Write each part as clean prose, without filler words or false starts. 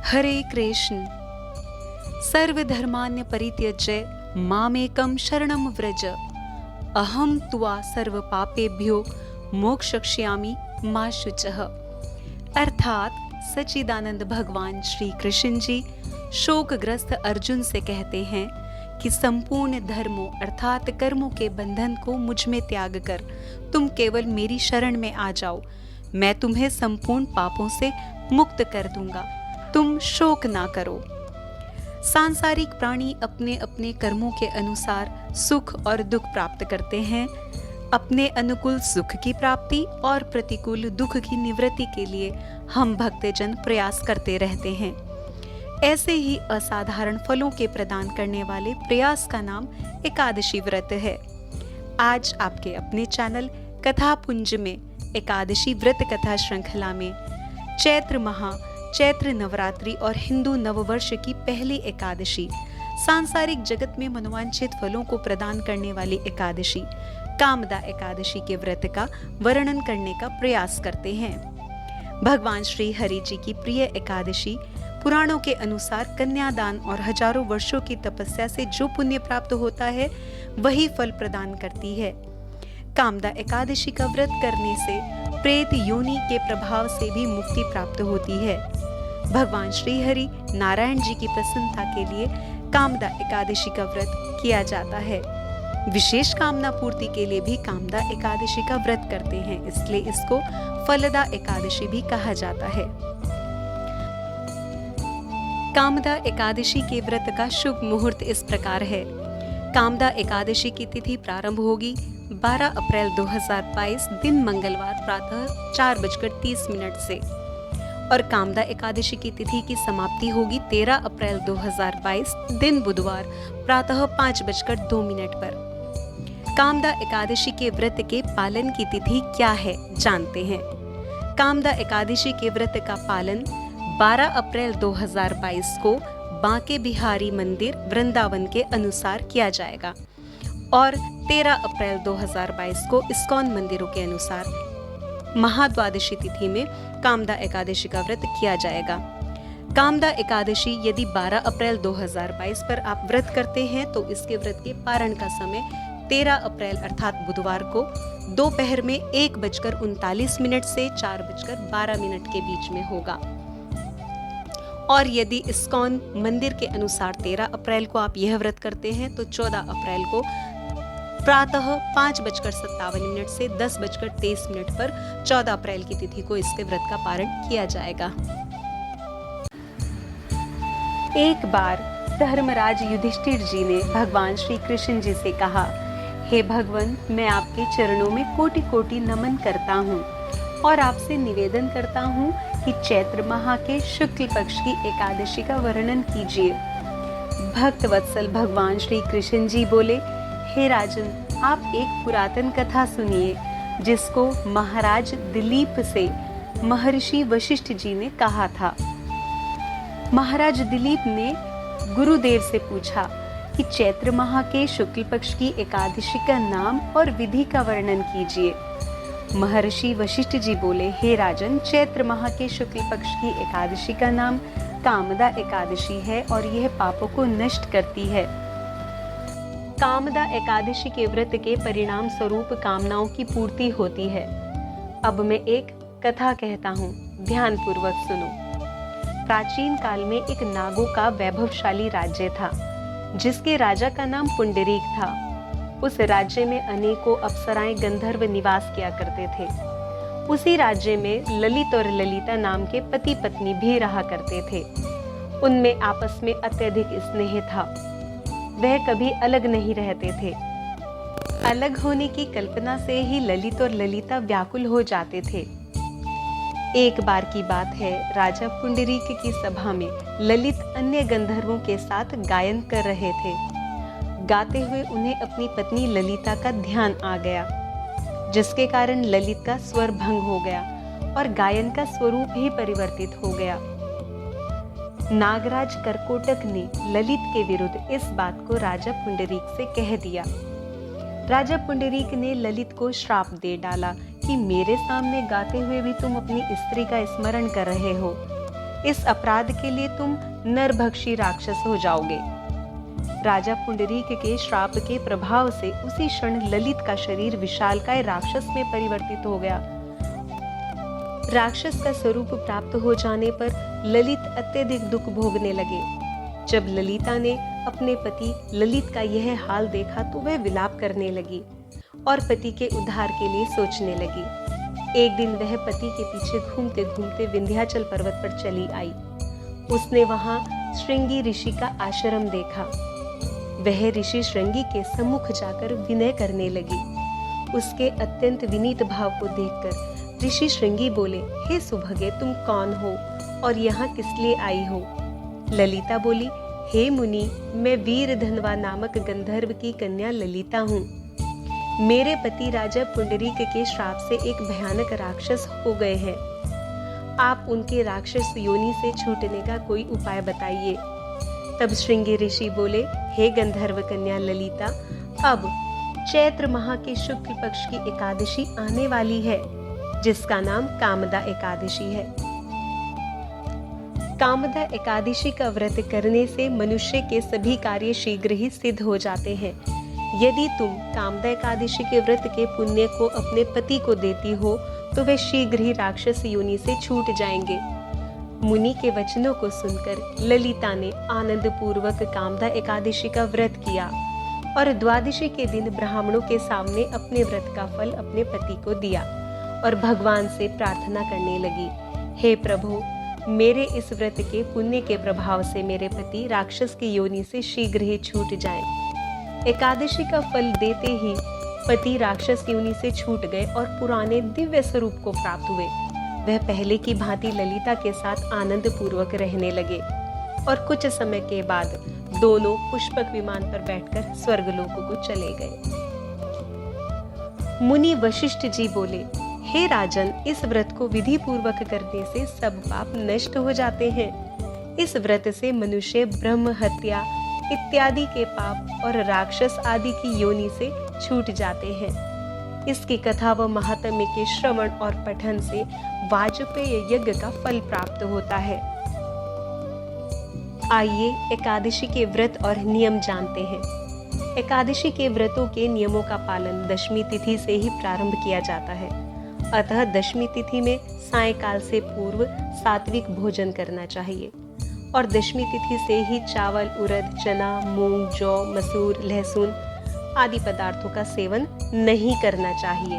हरे कृष्ण। सर्वधर्मान्य परित्यज्य मामेकं शरणं व्रज, अहम त्वा सर्व पापेभ्यो मोक्षयिष्यामि मा शुचः। अर्थात सच्चिदानंद भगवान श्री कृष्ण जी शोकग्रस्त अर्जुन से कहते हैं कि संपूर्ण धर्मों अर्थात कर्मों के बंधन को मुझ में त्याग कर तुम केवल मेरी शरण में आ जाओ, मैं तुम्हें संपूर्ण पापों से मुक्त कर दूंगा, तुम शोक ना करो। सांसारिक प्राणी अपने अपने कर्मों के अनुसार सुख और दुख प्राप्त करते हैं। अपने अनुकूल सुख की प्राप्ति और प्रतिकूल दुख की निवृत्ति के लिए हम भक्तजन प्रयास करते रहते हैं। ऐसे ही असाधारण फलों के प्रदान करने वाले प्रयास का नाम एकादशी व्रत है। आज आपके अपने चैनल कथा पुंज में एकादशी व्रत कथा श्रृंखला में चैत्र नवरात्रि और हिंदू नववर्ष की पहली एकादशी, सांसारिक जगत में मनोवांछित फलों को प्रदान करने वाली एकादशी कामदा एकादशी के व्रत का वर्णन करने का प्रयास करते हैं। भगवान श्री हरि जी की प्रिय एकादशी पुराणों के अनुसार कन्यादान और हजारों वर्षों की तपस्या से जो पुण्य प्राप्त होता है वही फल प्रदान करती है। कामदा एकादशी का व्रत करने से प्रेत योनि के प्रभाव से भी मुक्ति प्राप्त होती है। भगवान श्री हरि नारायण जी की प्रसन्नता के लिए कामदा एकादशी का व्रत किया जाता है। विशेष कामना पूर्ति के लिए भी कामदा एकादशी का व्रत करते हैं, इसलिए इसको फलदा एकादशी भी कहा जाता है। कामदा एकादशी के व्रत का शुभ मुहूर्त इस प्रकार है। कामदा एकादशी की तिथि प्रारंभ होगी 12 अप्रैल 2022 दिन मंगलवार प्रातः 4:30 से और कामदा एकादशी की तिथि की समाप्ति होगी 13 अप्रैल 2022 दिन बुधवार प्रातः 5:02 पर। कामदा एकादशी के व्रत के पालन की तिथि क्या है जानते हैं। कामदा एकादशी के व्रत का पालन 12 अप्रैल 2022 को बांके बिहारी मंदिर वृंदावन के अनुसार किया जाएगा और 13 अप्रैल 2022 को इस्कॉन मंदिरों के अनुसार महाद्वादशी तिथि में कामदा एकादशी का व्रत किया जाएगा। कामदा एकादशी यदि 12 अप्रैल 2022 पर आप व्रत करते हैं तो इसके व्रत के पारण का समय 13 अप्रैल अर्थात बुधवार को दोपहर में 1:39 से 4:12 के बीच में होगा। और यदि इस्कॉन मंदिर के अनुसार 13 अप्रैल को आप यह व्रत करते हैं तो 14 अप्रैल को प्रातः 5:57 से 10:23 पर 14 अप्रैल की तिथि को इसके व्रत का पारण किया जाएगा। एक बार धर्मराज युधिष्ठिर जी ने भगवान श्री कृष्ण जी से कहा, हे भगवान, मैं आपके चरणों में कोटि कोटि नमन करता हूँ और आपसे निवेदन करता हूँ कि चैत्र माह के शुक्ल पक्ष की एकादशी का वर्णन कीजिए। भक्त वत्सल भगवान श्री कृष्ण जी बोले, हे राजन, आप एक पुरातन कथा सुनिए जिसको महाराज दिलीप से महर्षि वशिष्ठ जी ने कहा था। महाराज दिलीप ने गुरुदेव से पूछा कि चैत्र माह के शुक्ल पक्ष की एकादशी का नाम और विधि का वर्णन कीजिए। महर्षि वशिष्ठ जी बोले, हे राजन, चैत्र माह के शुक्ल पक्ष की एकादशी का नाम कामदा एकादशी है और यह पापों को नष्ट करती है। कामदा एकादशी के व्रत के परिणाम स्वरूप कामनाओं की पूर्ति होती है। अब मैं एक कथा कहता हूँ, ध्यान पूर्वक सुनो। प्राचीन काल में एक नागों का वैभवशाली राज्य था जिसके राजा का नाम पुंडरीक था। उस राज्य में अनेकों अप्सराएं गंधर्व निवास किया करते थे। उसी राज्य में ललित और ललिता नाम के पति पत्नी भी रहा करते थे। उनमें आपस में अत्यधिक स्नेह था। वह कभी अलग नहीं रहते थे। अलग होने की कल्पना से ही ललित और ललिता व्याकुल हो जाते थे। एक बार की बात है, राजा पुंडरीक की सभा में ललित अन्य गंधर्वों के साथ गायन कर रहे थे। गाते हुए उन्हें अपनी पत्नी ललिता का ध्यान आ गया, जिसके कारण ललित का स्वर भंग हो गया और गायन का स्वरूप ही परिवर्तित हो गया। नागराज करकोटक ने ललित के विरुद्ध इस बात को राजा पुंडरीक से कह दिया। राजा पुंडरीक ने ललित को श्राप दे डाला कि मेरे सामने गाते हुए भी तुम अपनी स्त्री का स्मरण कर रहे हो। इस अपराध के लिए तुम नरभक्षी राक्षस हो जाओगे। राजा पुंडरीक के श्राप के प्रभाव से उसी क्षण ललित का शरीर विशालकाय राक्षस में परिवर्तित हो गया। राक्षस का स्वरूप प्राप्त हो जाने पर ललित अत्यधिक दुख भोगने लगे। जब ललिता ने अपने पति ललित का यह हाल देखा तो वह विलाप करने लगी और पति के उद्धार के लिए सोचने लगी। एक दिन वह पति के पीछे घूमते घूमते विंध्याचल पर्वत पर चली आई। उसने वहां श्रृंगी ऋषि का आश्रम देखा। वह ऋषि श्रृंगी के सम्मुख जाकर विनय करने लगी। उसके अत्यंत विनीत भाव को देखकर ऋषि श्रृंगी बोले, हे सुभगे, तुम कौन हो और यहाँ किस लिए आई हो? ललिता बोली, हे मुनि, मैं वीरधनवा नामक गंधर्व की कन्या ललिता हूँ। मेरे पति राजा पुंडरीक के श्राप से एक भयानक राक्षस हो गए हैं। आप उनके राक्षस योनि से छूटने का कोई उपाय बताइए। तब श्रृंगी ऋषि बोले, हे गंधर्व कन्या ललिता, अब चैत्र माह के शुक्ल पक्ष की एकादशी आने वाली है, जिसका नाम कामदा एकादशी है। कामदा एकादशी का व्रत करने से मनुष्य के सभी कार्य शीघ्र ही सिद्ध हो जाते हैं। यदि तुम कामदा एकादशी के व्रत के पुण्य को अपने पति को देती हो तो वे शीघ्र ही राक्षस योनि से छूट जाएंगे। मुनि के वचनों को सुनकर ललिता ने आनंद पूर्वक कामदा एकादशी का व्रत किया और द्वादशी के दिन ब्राह्मणों के सामने अपने व्रत का फल अपने पति को दिया और भगवान से प्रार्थना करने लगी, हे प्रभु, मेरे इस व्रत के पुण्य के प्रभाव से मेरे पति राक्षस की योनि से शीघ्र ही छूट जाएं। एकादशी का फल देते ही पति राक्षस योनि से छूट गए और पुराने दिव्य स्वरूप को प्राप्त हुए। वह पहले की भांति ललिता के साथ आनंद पूर्वक रहने लगे और कुछ समय के बाद दोनों पुष्पक विमान पर बैठकर स्वर्गलोक को चले गए। मुनि वशिष्ठ जी बोले, हे राजन, इस व्रत को विधि पूर्वक करने से सब पाप नष्ट हो जाते हैं। इस व्रत से मनुष्य ब्रह्म हत्या इत्यादि के पाप और राक्षस आदि की योनि से छूट जाते हैं। इसकी कथा व महात्म्य के श्रवण और पठन से वाजपेय यज्ञ का फल प्राप्त होता है। आइए एकादशी के व्रत और नियम जानते हैं। एकादशी के व्रतों के नियमों का पालन दशमी तिथि से ही प्रारंभ किया जाता है। अतः दशमी तिथि में सायंकाल से पूर्व सात्विक भोजन करना चाहिए और दशमी तिथि से ही चावल, उड़द, चना, मूंग, जौ, मसूर, लहसुन आदि पदार्थों का सेवन नहीं करना चाहिए।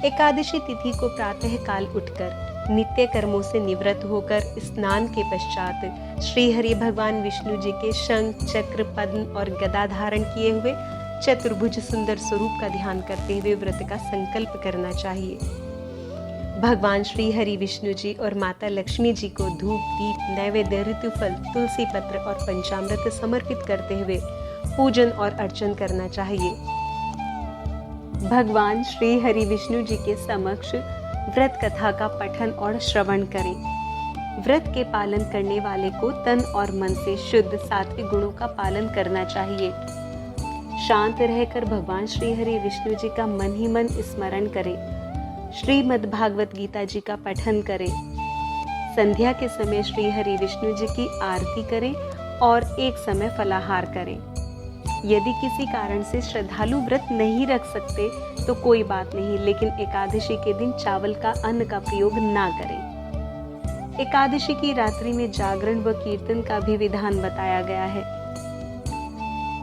एकादशी तिथि को प्रातः काल उठकर नित्य कर्मों से निवृत्त होकर स्नान के पश्चात श्री हरि भगवान विष्णु जी के शंख, चक्र, पद्म और गदा धारण किए हुए चतुर्भुज सुंदर स्वरूप का ध्यान करते हुए व्रत का संकल्प करना चाहिए। भगवान श्री हरि विष्णु जी और माता लक्ष्मी जी को धूप, दीप, नैवेद्य, ऋतुफल, तुलसी पत्र और पंचामृत समर्पित करते हुए पूजन और अर्चन करना चाहिए। भगवान श्री हरि विष्णु जी के समक्ष व्रत कथा का पठन और श्रवण करें। व्रत के पालन करने वाले को तन और मन से शुद्ध सात्विक गुणों का पालन करना चाहिए। शांत रहकर भगवान श्री हरि विष्णु जी का मन ही मन स्मरण करें। श्रीमद् भागवत गीता जी का पठन करें। संध्या के समय श्री हरि विष्णु जी की आरती करें और एक समय फलाहार करें। यदि किसी कारण से श्रद्धालु व्रत नहीं रख सकते तो कोई बात नहीं, लेकिन एकादशी के दिन चावल का अन्न का प्रयोग ना करें। एकादशी की रात्रि में जागरण व कीर्तन का भी विधान बताया गया है।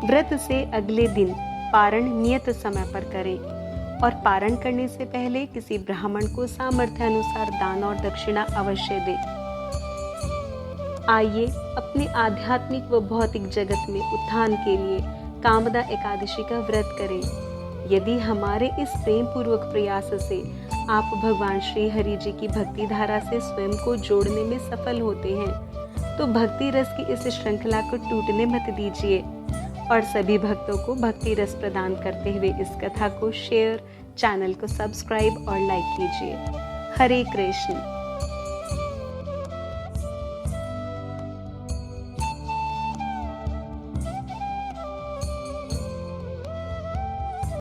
व्रत से अगले दिन पारण नियत समय पर करें और पारण करने से पहले किसी ब्राह्मण को सामर्थ्य अनुसार दान और दक्षिणा अवश्य दें। आइए अपने आध्यात्मिक व भौतिक जगत में उत्थान के लिए कामदा एकादशी का व्रत करें। यदि हमारे इस प्रेम पूर्वक प्रयास से आप भगवान श्री हरि जी की भक्ति धारा से स्वयं को जोड़ने में सफल होते हैं तो भक्ति रस की इस श्रृंखला को टूटने मत दीजिए और सभी भक्तों को भक्ति रस प्रदान करते हुए इस कथा को शेयर, चैनल को सब्सक्राइब और लाइक कीजिए। हरे कृष्ण।